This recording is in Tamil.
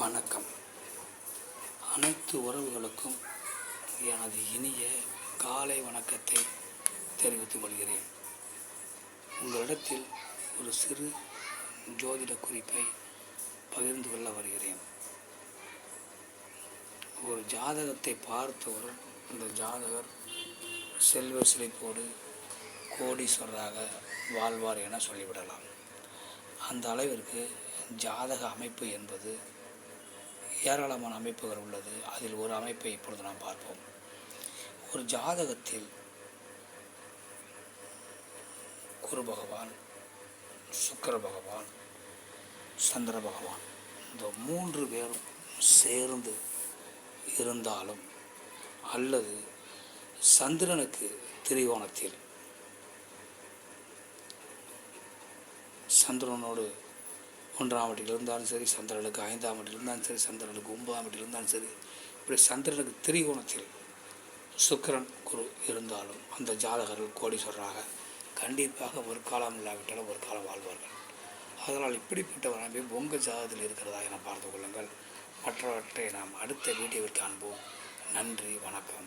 வணக்கம். அனைத்து உறவுகளுக்கும் எனது இனிய காலை வணக்கத்தை தெரிவித்துக் கொள்கிறேன். உங்களிடத்தில் ஒரு சிறு ஜோதிட குறிப்பை பகிர்ந்து கொள்ள வருகிறேன். ஒரு ஜாதகத்தை பார்த்தவுடன் அந்த ஜாதகர் செல்வ செழிப்போடு கோடீஸ்வரராக வாழ்வார் என சொல்லிவிடலாம். அந்த அளவிற்கு ஜாதக அமைப்பு என்பது ஏராளமான அமைப்புகள் உள்ளது. அதில் ஒரு அமைப்பை இப்பொழுது நாம் பார்ப்போம். ஒரு ஜாதகத்தில் குரு பகவான், சுக்கிர பகவான், சந்திர பகவான் இந்த 3 பேரும் சேர்ந்து இருந்தாலும் அல்லது சந்திரனுக்கு திரிகோணத்தில் சந்திரனோடு 1ஆம் வீட்டில் இருந்தாலும் சரி, சந்திரனுக்கு 5ஆம் வீட்டில் இருந்தாலும் சரி, சந்திரனுக்கு 9ஆம் வீட்டில் இருந்தாலும் சரி, இப்படி சந்திரனுக்கு திரிகோணத்தில் சுக்கிரன் குரு இருந்தாலும் அந்த ஜாதகர்கள் கோடீஸ்வரராக கண்டிப்பாக ஒரு காலம் இல்லாவிட்டாலும் ஒரு காலம் வாழ்வார்கள். அதனால் இப்படிப்பட்ட ஒரு அமைப்பு உங்கள் ஜாதகத்தில் இருக்கிறதா என பார்த்து கொள்ளுங்கள். மற்றவற்றை நாம் அடுத்த வீடியோவில் காண்போம். நன்றி, வணக்கம்.